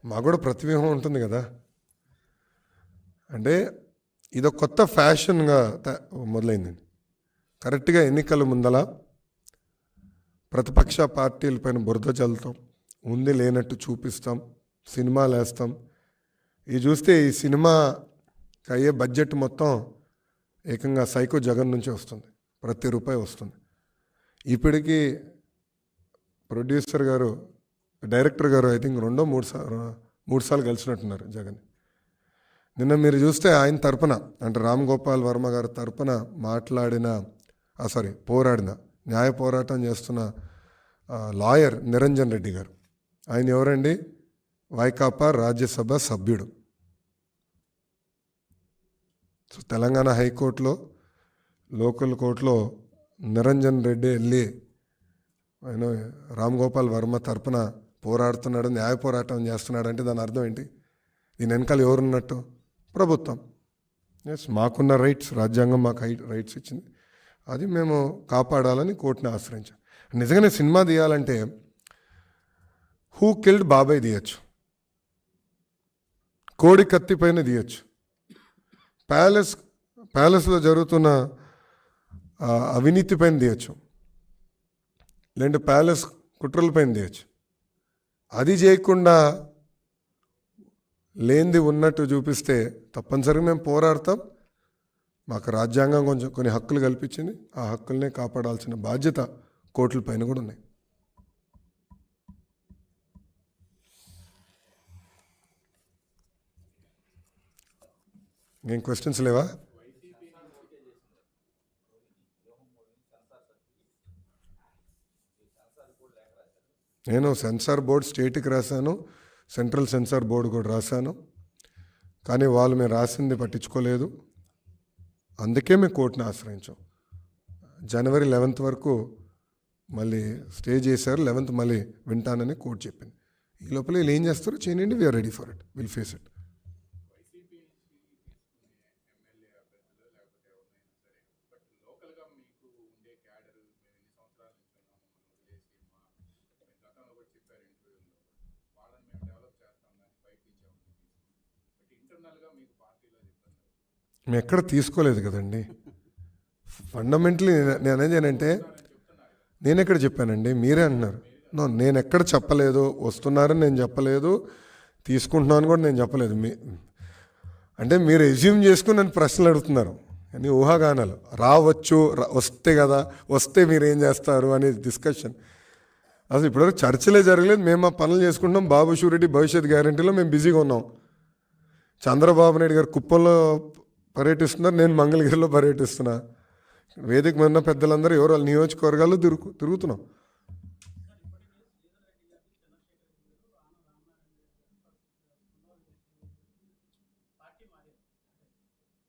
మాకు కూడా ప్రతివ్యూహం ఉంటుంది కదా. అంటే ఇదొక కొత్త ఫ్యాషన్గా మొదలైందండి. కరెక్ట్గా ఎన్నికల ముందల ప్రతిపక్ష పార్టీలపైన బురద చల్లుతాం, ఉంది లేనట్టు చూపిస్తాం, సినిమాలు వేస్తాం. ఇది చూస్తే ఈ సినిమాకి అయ్యే బడ్జెట్ మొత్తం ఏకంగా సైకో జగన్ నుంచి వస్తుంది, ప్రతి రూపాయి వస్తుంది. ఇప్పటికీ ప్రొడ్యూసర్ గారు, డైరెక్టర్ గారు ఐ థింక్ మూడు సార్లు కలిసినట్టున్నారు జగన్. నిన్న మీరు చూస్తే ఆయన తరపున, అంటే రామ్ గోపాల్ వర్మ గారి తరపున పోరాడిన, న్యాయ పోరాటం చేస్తున్న లాయర్ నిరంజన్ రెడ్డి గారు. ఆయన ఎవరండి? వైకాపా రాజ్యసభ సభ్యుడు. సో తెలంగాణ హైకోర్టులో, లోకల్ కోర్టులో నిరంజన్ రెడ్డి వెళ్ళి ఆయన రామ్ గోపాల్ వర్మ తరపున పోరాడుతున్నాడు, న్యాయ పోరాటం చేస్తున్నాడు అంటే దాని అర్థం ఏంటి? దీని వెనకాల ఎవరున్నట్టు? ప్రభుత్వం. ఎస్, మాకున్న రైట్స్, రాజ్యాంగం మాకు రైట్స్ ఇచ్చింది, అది మేము కాపాడాలని కోర్టుని ఆశ్రయించాం. నిజంగానే సినిమా తీయాలంటే హూ కిల్డ్ బాబాయ్ తీయచ్చు, కోడి కత్తి పైన తీయచ్చు, ప్యాలెస్లో జరుగుతున్న అవినీతి పైన తీయచ్చు, లేదంటే ప్యాలెస్ కుట్రల పైన తీయచ్చు. అది చేయకుండా లేనిది ఉన్నట్టు చూపిస్తే తప్పనిసరిగా మేము పోరాడతాం. మాకు రాజ్యాంగం కొన్ని హక్కులు కల్పించింది, ఆ హక్కుల్నే కాపాడాల్సిన బాధ్యత కోర్టుల పైన కూడా ఉన్నాయి. ఇంకేం క్వశ్చన్స్ లేవా? నేను సెన్సార్ బోర్డు స్టేట్కి రాశాను, సెంట్రల్ సెన్సార్ బోర్డు కూడా రాశాను, కానీ వాళ్ళు మేము రాసింది పట్టించుకోలేదు. అందుకే మేము కోర్టుని ఆశ్రయించాం. జనవరి 11th వరకు మళ్ళీ స్టే చేశారు, 11th మళ్ళీ వింటానని కోర్టు చెప్పింది. ఈ లోపల వీళ్ళు ఏం చేస్తారో చేయండి, we are ready for it, will face it. మేము ఎక్కడ తీసుకోలేదు కదండి. ఫండమెంటలీ నేనేంటంటే, నేను ఎక్కడ చెప్పానండి? మీరే అంటున్నారు. నేను ఎక్కడ చెప్పలేదు, వస్తున్నారని నేను చెప్పలేదు, తీసుకుంటున్నాను కూడా నేను చెప్పలేదు. అంటే మీరు ఎజ్యూమ్ చేసుకుని నన్ను ప్రశ్నలు అడుగుతున్నారు, అని ఊహాగానాలు. రావచ్చు, వస్తే కదా, వస్తే మీరు ఏం చేస్తారు అనే డిస్కషన్. అసలు ఇప్పటివరకు చర్చలే జరగలేదు. మేము మా పనులు చేసుకుంటున్నాం. బాబు షూరిటీ భవిష్యత్ గ్యారంటీలో మేము బిజీగా ఉన్నాం. చంద్రబాబు నాయుడు గారు కుప్పంలో పర్యటిస్తున్నారు, నేను మంగళగిరిలో పర్యటిస్తున్నా. వేదిక మీద పెద్దలందరూ ఎవరు వాళ్ళ నియోజకవర్గాల్లో తిరుగుతున్నాం.